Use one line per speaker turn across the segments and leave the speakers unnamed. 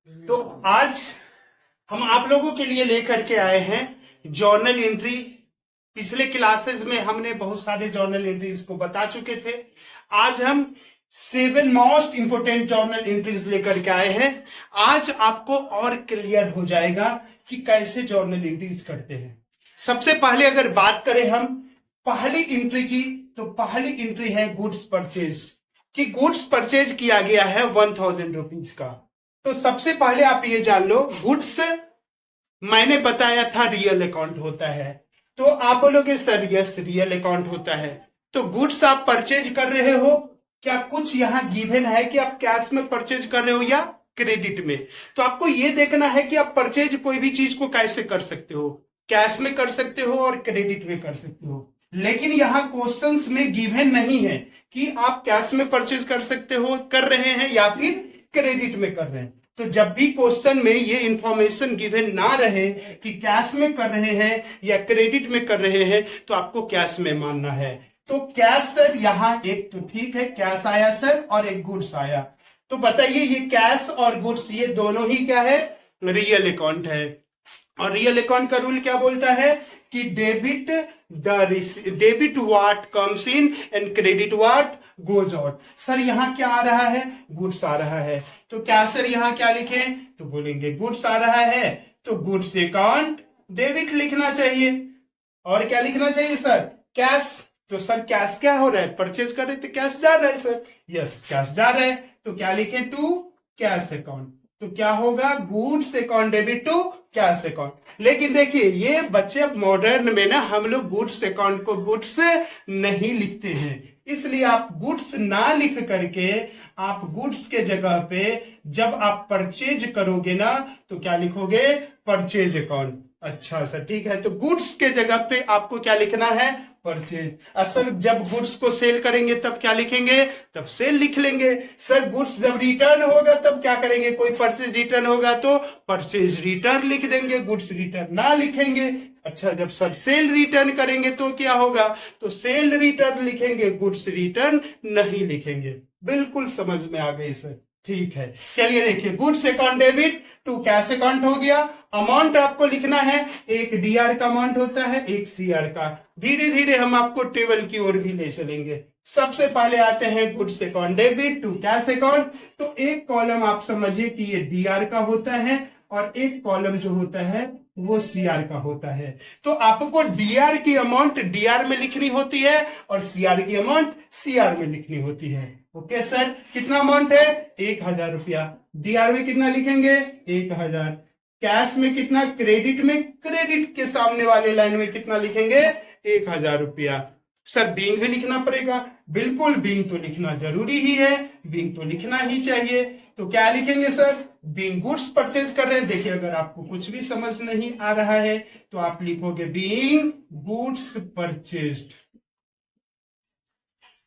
तो आज हम आप लोगों के लिए लेकर के आए हैं जर्नल एंट्री। पिछले क्लासेस में हमने बहुत सारे जर्नल एंट्रीज को बता चुके थे। आज हम 7 मोस्ट इंपोर्टेंट जर्नल एंट्रीज लेकर के आए हैं। आज आपको और क्लियर हो जाएगा कि कैसे जर्नल एंट्रीज करते हैं। सबसे पहले अगर बात करें हम पहली एंट्री की, तो पहली एंट्री है गुड्स परचेज कि गुड्स परचेज किया गया है 1000 रुपीज का। तो सबसे पहले आप ये जान लो, गुड्स मैंने बताया था रियल अकाउंट होता है। तो आप बोलोगे सर यस रियल अकाउंट होता है। तो गुड्स आप परचेज कर रहे हो, क्या कुछ यहां गिवन है कि आप कैश में परचेज कर रहे हो या क्रेडिट में? तो आपको ये देखना है कि आप परचेज कोई भी चीज को कैसे कर सकते हो, कैश में कर सकते हो और क्रेडिट में कर सकते हो। लेकिन यहां क्वेश्चंस में गिवन नहीं है कि आप कैश में परचेज कर सकते हो, कर रहे हैं या फिर क्रेडिट में कर रहे हैं। तो जब भी क्वेश्चन में ये इंफॉर्मेशन गिवन ना रहे कि कैश में कर रहे हैं या क्रेडिट में कर रहे हैं, तो आपको कैश में मानना है। तो कैश सर यहां एक तो ठीक है, कैश आया सर और एक गुड्स आया। तो बताइए ये कैश और गुड्स ये दोनों ही क्या है? रियल अकाउंट है। और रियल अकाउंट का रूल क्या बोलता है कि debit what comes in and credit what goes out. Sir यहां क्या आ रहा है? गुड्स आ रहा है। तो क्या सर यहां क्या लिखें? तो बोलेंगे गुड्स आ रहा है तो गुड्स अकाउंट डेबिट लिखना चाहिए। और क्या लिखना चाहिए सर? कैश। तो सर कैश क्या हो रहा है? परचेज कर रहे थे, कैश जा रहा है सर। यस कैश जा रहा है, तो क्या लिखें? To cash account. तो क्या होगा? Goods account debit to cash account. लेकिन देखिए ये बच्चे अब मॉडर्न में ना हम लोग गुड्स अकाउंट को गुड्स नहीं लिखते हैं, इसलिए आप गुड्स ना लिख करके आप गुड्स के जगह पे जब आप परचेज करोगे ना तो क्या लिखोगे? Purchase account. अच्छा सर ठीक है, तो गुड्स के जगह पे आपको क्या लिखना है? परचेज। असल जब गुड्स को सेल करेंगे तब क्या लिखेंगे? तब सेल लिख लेंगे। सर गुड्स जब रिटर्न होगा तब क्या करेंगे? कोई परचेज रिटर्न होगा तो परचेज रिटर्न लिख देंगे, गुड्स रिटर्न ना लिखेंगे। अच्छा जब सर सेल रिटर्न करेंगे तो क्या होगा? तो सेल रिटर्न लिखेंगे, गुड्स रिटर्न नहीं लिखेंगे। बिल्कुल समझ में आ गई सर, ठीक है। चलिए देखिए, goods account debit to cash account हो गया। अमाउंट आपको लिखना है, एक डीआर का अमाउंट होता है, एक सीआर का। धीरे धीरे हम आपको टेबल की ओर भी ले चलेंगे। सबसे पहले आते हैं goods account debit to cash account. तो एक कॉलम आप समझिए कि ये डीआर का होता है और एक कॉलम जो होता है वो सीआर का होता है। तो आपको डीआर की अमाउंट डीआर में लिखनी होती है और सीआर की अमाउंट सीआर में लिखनी होती है। ओके सर, कितना अमाउंट है? 1000 रुपया। डीआर में कितना लिखेंगे? 1000। कैश में कितना? क्रेडिट में क्रेडिट के सामने वाले लाइन में कितना लिखेंगे? 1000 रुपया। सर बिंग भी लिखना पड़ेगा। बिल्कुल बिंग तो लिखना जरूरी ही है, बिंग तो लिखना ही चाहिए। तो क्या लिखेंगे सर? बिंग गुड्स परचेज कर रहे हैं। देखिए अगर आपको कुछ भी समझ नहीं आ रहा है तो आप लिखोगे बिंग गुड्स परचेज्ड।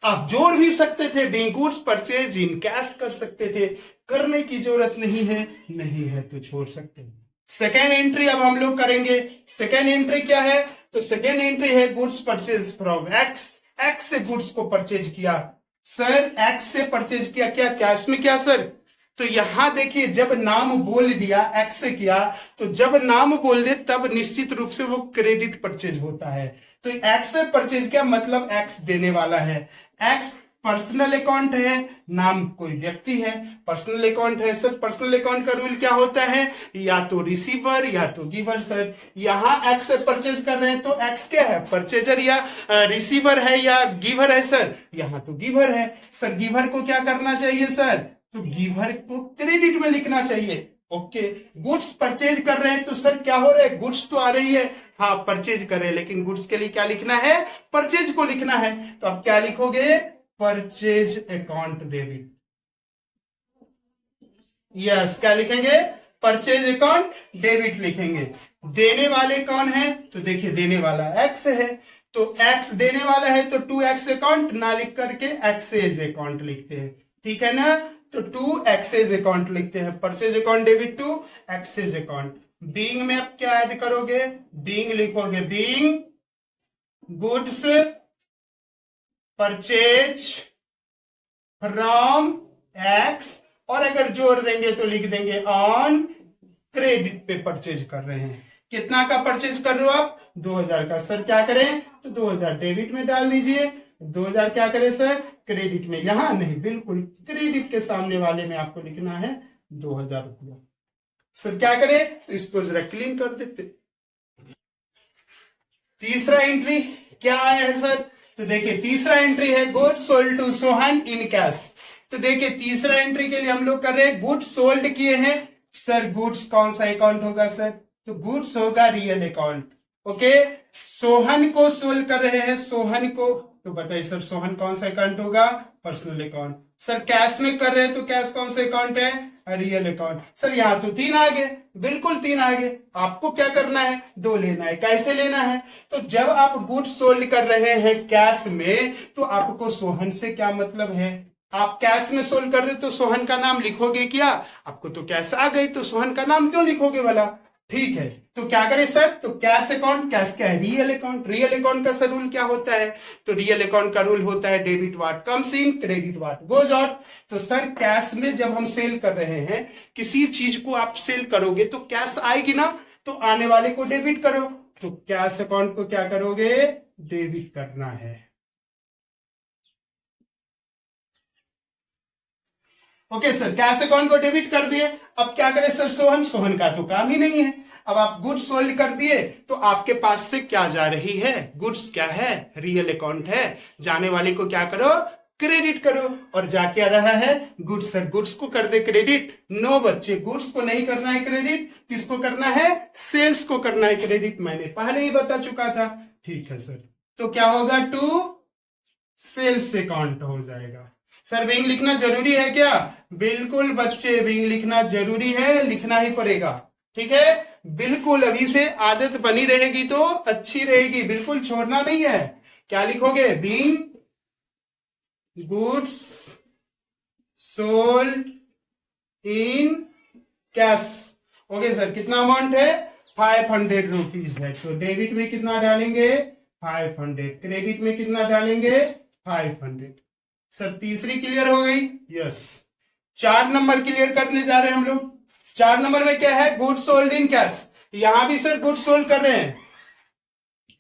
आप जोड़ भी सकते थे, Bing goods purchase in cash कर सकते थे, करने की जरूरत नहीं है, नहीं है तो छोड़ सकते हैं। सेकेंड एंट्री अब हम लोग करेंगे। सेकेंड एंट्री क्या है? तो सेकेंड एंट्री है goods purchase from x. X से गुड्स को परचेज किया। सर एक्स से परचेज किया, क्या कैश में? क्या सर? तो यहां देखिए जब नाम बोल दिया एक्स से किया, तो जब नाम बोल दे तब निश्चित रूप से वो क्रेडिट परचेज होता है। तो एक्स से परचेज किया मतलब एक्स देने वाला है। एक्स पर्सनल अकाउंट है, नाम कोई व्यक्ति है, पर्सनल अकाउंट है। सर पर्सनल अकाउंट का रूल क्या होता है? या तो रिसीवर या तो गिवर। सर यहां एक्स से परचेज कर रहे हैं तो एक्स क्या है? परचेजर या रिसीवर है या गिवर है? सर यहां तो गिवर है। सर गिवर को क्या करना चाहिए सर? तो गिवर को क्रेडिट में लिखना चाहिए। ओके, गुड्स परचेज कर रहे हैं तो सर क्या हो रहा है? गुड्स तो आ रही है, हाँ परचेज कर रहे हैं, लेकिन गुड्स के लिए क्या लिखना है? परचेज को लिखना है। तो आप क्या लिखोगे? Purchase account debit. यस क्या लिखेंगे? परचेज अकाउंट डेबिट लिखेंगे। देने वाले कौन है? तो देखिए देने वाला एक्स है, तो एक्स देने वाला है तो टू एक्स अकाउंट ना लिख करके एक्सेज अकाउंट लिखते हैं, ठीक है ना? तो टू एक्सेज अकाउंट लिखते हैं, purchase account debit to X's account. Being में आप क्या ऐड करोगे? बीइंग लिखोगे being goods purchase from X और अगर जोड़ देंगे तो लिख देंगे ऑन क्रेडिट पे परचेज कर रहे हैं। कितना का परचेज कर रहे हो आप? 2000 का। सर क्या करें? तो 2000 डेबिट में डाल दीजिए, 2000 क्या करें सर? क्रेडिट में। यहां नहीं, बिल्कुल क्रेडिट के सामने वाले में आपको लिखना है 2000 रुपया। सर क्या करें? तो इसको जरा क्लीन कर देते। तीसरा एंट्री क्या आया है सर? तो देखिए तीसरा एंट्री है goods sold to Sohan in cash. तो देखिए तीसरा एंट्री के लिए हम लोग कर रहे हैं गुड्स सोल्ड किए हैं। सर गुड्स कौन सा अकाउंट होगा सर? तो गुड्स होगा रियल अकाउंट। ओके, सोहन को सोल्ड कर रहे हैं, सोहन को, तो बताइए सर सोहन कौन सा अकाउंट होगा? Personal account. सर कैश में कर रहे हैं तो कैश कौन सा अकाउंट है? Real account. सर यहां तो 3 आ गए, बिल्कुल 3 आ गए। आपको क्या करना है? 2 लेना है। कैसे लेना है? तो जब आप गुड्स सोल्ड कर रहे हैं कैश में, तो आपको सोहन से क्या मतलब है? आप कैश में सोल्ड कर रहे हो तो सोहन का नाम लिखोगे क्या? आपको तो कैश आ गई तो सोहन का नाम क्यों लिखोगे वाला? ठीक है, तो क्या करें सर? तो कैश अकाउंट, कैश क्या है? Real account. रियल अकाउंट का सर रूल क्या होता है? तो रियल अकाउंट का रूल होता है debit what comes in, credit what goes out. तो सर कैश में जब हम सेल कर रहे हैं, किसी चीज को आप सेल करोगे तो कैश आएगी ना, तो आने वाले को डेबिट करो। तो कैश अकाउंट को क्या करोगे? डेबिट करना है। ओके सर, कैश अकाउंट को डेबिट कर दिए। अब क्या करें सर? सोहन, सोहन का तो काम ही नहीं है। अब आप गुड्स सोल्ड कर दिए तो आपके पास से क्या जा रही है? गुड्स क्या है? रियल अकाउंट है। जाने वाले को क्या करो? क्रेडिट करो। और जा क्या रहा है? गुड्स। सर गुड्स को कर दे क्रेडिट? नो बच्चे, गुड्स को नहीं करना है क्रेडिट। किसको करना है? सेल्स को करना है क्रेडिट। मैंने पहले ही बता चुका था। ठीक है सर, तो क्या होगा? टू सेल्स अकाउंट हो जाएगा। सर बिंग लिखना जरूरी है क्या? बिल्कुल बच्चे, बिंग लिखना जरूरी है, लिखना ही पड़ेगा। ठीक है, बिल्कुल अभी से आदत बनी रहेगी तो अच्छी रहेगी, बिल्कुल छोड़ना नहीं है। क्या लिखोगे? Bing goods sold in cash. Okay sir, कितना अमाउंट है? 500 रुपीज है। तो डेबिट में कितना डालेंगे? 500। क्रेडिट में कितना डालेंगे? 500। सर तीसरी क्लियर हो गई? यस। 4 नंबर क्लियर करने जा रहे हैं हम लोग। 4 नंबर में क्या है? Goods sold in cash. यहां भी सर गुड्स सोल्ड कर रहे हैं,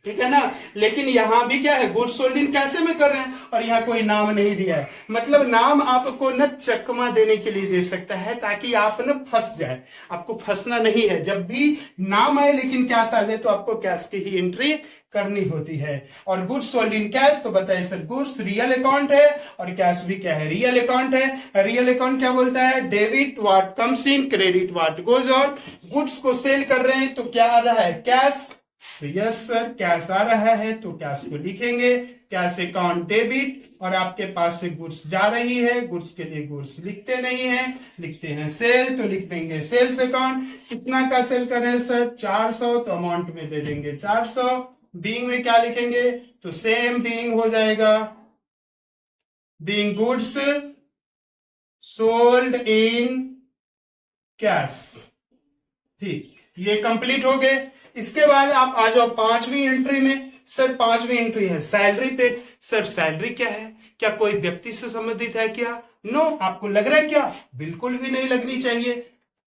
ठीक है ना, लेकिन यहां भी क्या है? गुड्स सोल्ड इन कैश में कर रहे हैं और यहां कोई नाम नहीं दिया है। मतलब नाम आपको न चकमा देने के लिए दे सकता है ताकि आप न फंस जाए। आपको फंसना नहीं है। जब भी नाम आए लेकिन कैश आ जाए तो आपको कैश की ही एंट्री करनी होती है। और गुड्स सोल्ड इन कैश, तो बताइए सर गुड्स रियल अकाउंट है और कैश भी क्या है? रियल अकाउंट है। रियल अकाउंट क्या बोलता है? Debit what comes in, credit what goes out. Goods को सेल कर रहे हैं तो क्या आ रहा है? कैश। तो यस सर, कैश आ रहा है तो कैश को लिखेंगे, कैश अकाउंट डेबिट। और आपके पास से गुड्स जा रही है, गुड्स के लिए गुड्स लिखते नहीं है, लिखते हैं सेल, तो लिख देंगे सेल्स अकाउंट। कितना का सेल कर रहे हैं सर? 400, तो अमाउंट में दे देंगे 400। बीइंग में क्या लिखेंगे? तो सेम बीइंग हो जाएगा, being goods sold in cash. ठीक, ये कंप्लीट हो गए। इसके बाद आप आ जाओ 5वीं एंट्री में। सर 5वीं एंट्री है सैलरी पे। सर सैलरी क्या है? क्या कोई व्यक्ति से संबंधित है क्या? नो। आपको लग रहा है क्या? बिल्कुल भी नहीं लगनी चाहिए।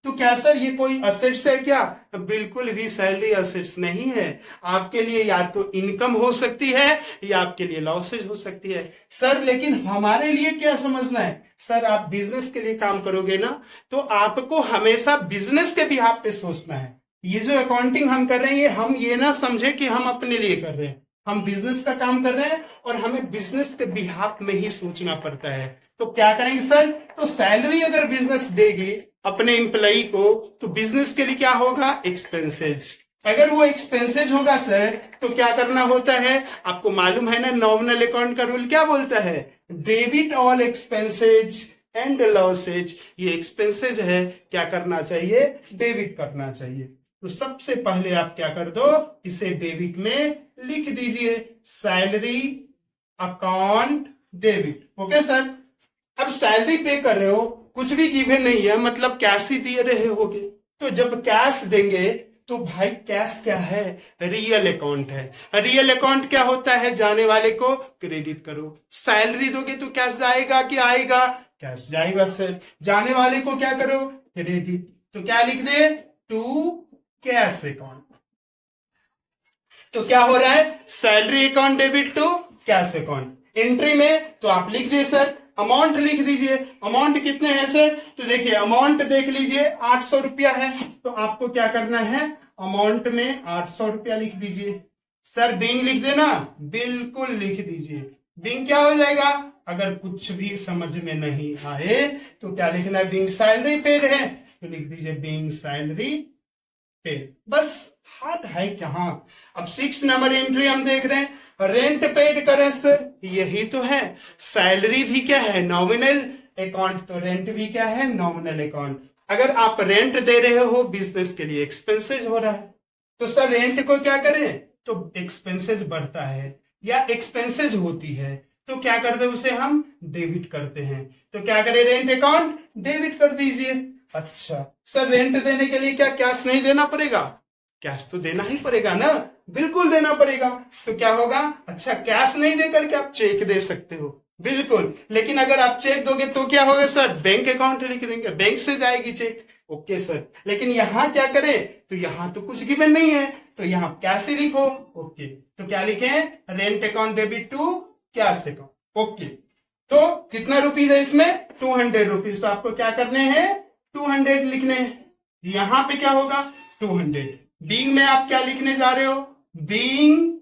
तो क्या सर ये कोई असेट्स है क्या? बिल्कुल भी सैलरी असेट्स नहीं है। आपके लिए या तो इनकम हो सकती है या आपके लिए लॉसेज हो सकती है। सर लेकिन हमारे लिए क्या समझना है? सर आप बिजनेस के लिए काम करोगे ना, तो आपको हमेशा बिजनेस के बिहाफ पे सोचना है। ये जो अकाउंटिंग हम कर रहे हैं, हम ये ना समझे कि हम अपने लिए कर रहे हैं। हम बिजनेस का काम कर रहे हैं और हमें बिजनेस के बिहाफ में ही सोचना पड़ता है। तो क्या करेंगे सर? तो सैलरी अगर बिजनेस देगी अपने एम्प्लॉई को, तो बिजनेस के लिए क्या होगा? एक्सपेंसेज। अगर वो एक्सपेंसेज होगा सर, तो क्या करना होता है? आपको मालूम है ना, नॉमिनल अकाउंट का रूल क्या बोलता है? Debit all expenses and losses. ये एक्सपेंसेज है, क्या करना चाहिए? डेबिट करना चाहिए। तो सबसे पहले आप क्या कर दो? इसे डेबिट में लिख दीजिए, salary account debit. Okay sir. अब सैलरी पे कर रहे हो, कुछ भी गिवन नहीं है, मतलब कैश ही दे रहे होगे। तो जब कैश देंगे तो भाई कैश क्या है? रियल अकाउंट है। रियल अकाउंट क्या होता है? जाने वाले को क्रेडिट करो। सैलरी दोगे तो कैश जाएगा कि आएगा? कैश जाएगा सर। जाने वाले को क्या करो? क्रेडिट। तो क्या लिख दे? To cash account. तो क्या हो रहा है? Salary account debit to cash account. Entry में तो आप लिख दिए सर, अमाउंट लिख दीजिए। अमाउंट कितने हैं सर? तो देखिए अमाउंट देख लीजिए 800 रुपया है। तो आपको क्या करना है? अमाउंट में 800 रुपया लिख दीजिए। सर बिंग लिख देना? बिल्कुल लिख दीजिए। बिंग क्या हो जाएगा? अगर कुछ भी समझ में नहीं आए तो क्या लिखना है? बिंग सैलरी पेड है तो लिख दीजिए बिंग सैलरी पेड। बस हार्ड है कहां? अब 6 नंबर एंट्री हम देख रहे हैं, रेंट पेड करें सर, यही तो है। सैलरी भी क्या है? Nominal account. तो रेंट भी क्या है? Nominal account. अगर आप रेंट दे रहे हो बिजनेस के लिए, एक्सपेंसेस हो रहा है, तो सर रेंट को क्या करें? तो एक्सपेंसेस बढ़ता है या एक्सपेंसेस होती है तो क्या करते हैं? उसे हम डेबिट करते हैं। तो क्या करें? रेंट अकाउंट डेबिट कर दीजिए। अच्छा सर रेंट देने के लिए क्या कैश नहीं देना पड़ेगा? कैश तो देना ही पड़ेगा ना, बिल्कुल देना पड़ेगा। तो क्या होगा? अच्छा कैश नहीं देकर के आप चेक दे सकते हो, बिल्कुल। लेकिन अगर आप चेक दोगे तो क्या होगा सर? बैंक अकाउंट लिख देंगे, बैंक से जाएगी चेक। Okay sir. लेकिन यहां क्या करें? तो यहां तो कुछ गिवन नहीं है तो यहां कैश ही लिखो। ओके तो क्या लिखे? Rent account debit to cash account. Okay तो कितना रुपीज है इसमें? 200 रुपीज। तो आपको क्या करने हैं? 200 लिखने हैं। यहां पे क्या होगा? 200। बीइंग में आप क्या लिखने जा रहे हो? Being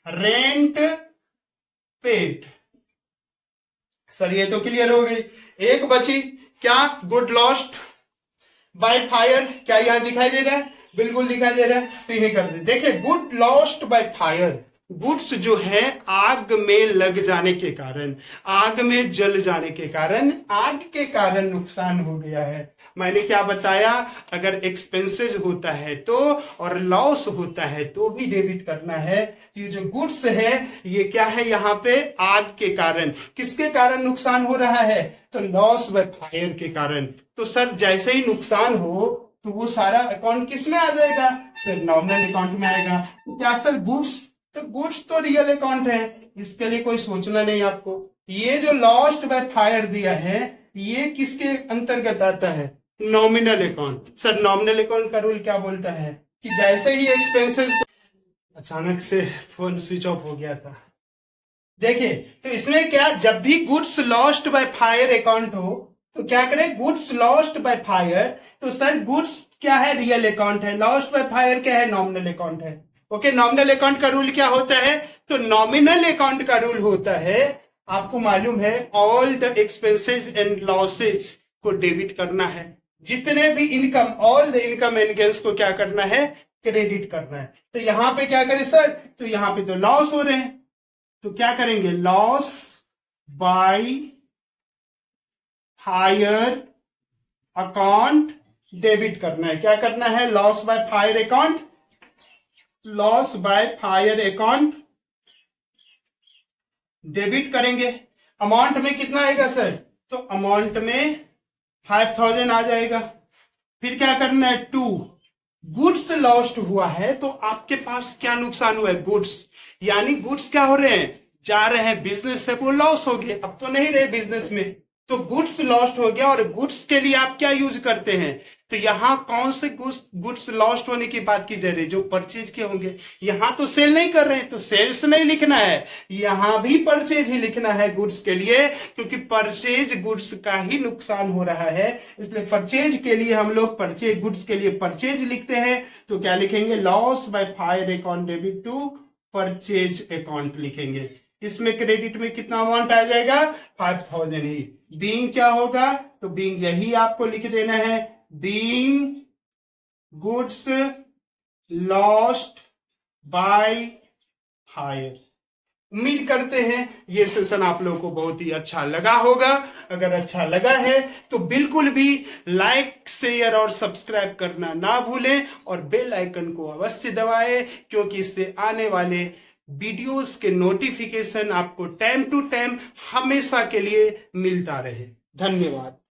rent paid. सर ये तो क्लियर हो गई। एक बची क्या? Good lost by fire. क्या यहां दिखाई दे रहा है? बिल्कुल दिखाई दे रहा है। तो यही कर दे। देखिए good lost by fire, goods जो है आग में लग जाने के कारण, आग में जल जाने के कारण, आग के कारण नुकसान हो गया है। मैंने क्या बताया? अगर एक्सपेंसेस होता है तो और लॉस होता है तो भी डेबिट करना है। ये जो गुड्स है ये क्या है? यहाँ पे आग के कारण। किसके कारण नुकसान हो रहा है? तो लॉस बाय फायर के कारण। तो सर जैसे ही नुकसान हो तो वो सारा अकाउंट किस में आ जाएगा? सर नॉमिनल अकाउंट में आएगा। क्या सर गुड्स? तो गुड्स तो रियल अकाउंट है, इसके लिए कोई सोचना नहीं आपको। ये जो लॉस्ट बाय फायर दिया है ये किसके अंतर्गत आता है? Nominal account. Sir nominal account का रूल क्या बोलता है कि जैसे ही एक्सपेंसेस, अचानक से फोन स्विच ऑफ हो गया था। देखिए तो इसमें क्या, जब भी goods lost by fire account हो तो क्या करें? Goods lost by fire. तो सर गुड्स क्या है? रियल अकाउंट है। लॉस्ट बाय फायर क्या है? नॉमिनल अकाउंट है। ओके नॉमिनल अकाउंट का रूल क्या होता है? तो नॉमिनल अकाउंट का रूल होता है, आपको मालूम है, all the expenses and losses को डेबिट करना है। जितने भी income, all the income and gains को क्या करना है? क्रेडिट करना है। तो यहां पे क्या करें सर? तो यहां पे तो लॉस हो रहे हैं तो क्या करेंगे? Loss by fire account debit करना है। क्या करना है? Loss by fire account, loss by fire account debit करेंगे। अमाउंट में कितना आएगा सर? तो अमाउंट में 5000 आ जाएगा। फिर क्या करना है? 2 गुड्स लॉस्ट हुआ है तो आपके पास क्या नुकसान हुआ है? गुड्स, यानी गुड्स क्या हो रहे हैं? जा रहे हैं बिजनेस से, वो लॉस हो गए, अब तो नहीं रहे बिजनेस में, तो गुड्स लॉस्ट हो गया। और गुड्स के लिए आप क्या यूज करते हैं? तो यहां कौन से गुड्स लॉस्ट होने की बात की जा रही है? जो परचेज के होंगे। यहां तो सेल नहीं कर रहे हैं तो सेल्स नहीं लिखना है, यहां भी परचेज ही लिखना है गुड्स के लिए, क्योंकि परचेज गुड्स का ही नुकसान हो रहा है। इसलिए परचेज के लिए हम लोग परचेज, गुड्स के लिए परचेज लिखते हैं। तो क्या लिखेंगे? Loss by fire account debit to purchase account लिखेंगे। इसमें क्रेडिट में कितना अमाउंट आ जाएगा? 5000 ही। बीइंग क्या होगा? तो बीइंग यही आपको लिख देना है, being goods lost by fire. उम्मीद करते हैं ये सेशन आप लोगों को बहुत ही अच्छा लगा होगा। अगर अच्छा लगा है तो बिल्कुल भी लाइक, शेयर और सब्सक्राइब करना ना भूलें और बेल आइकन को अवश्य दबाएं, क्योंकि इससे आने वाले वीडियोस के नोटिफिकेशन आपको टाइम टू टाइम हमेशा के लिए मिलता रहे। धन्यवाद।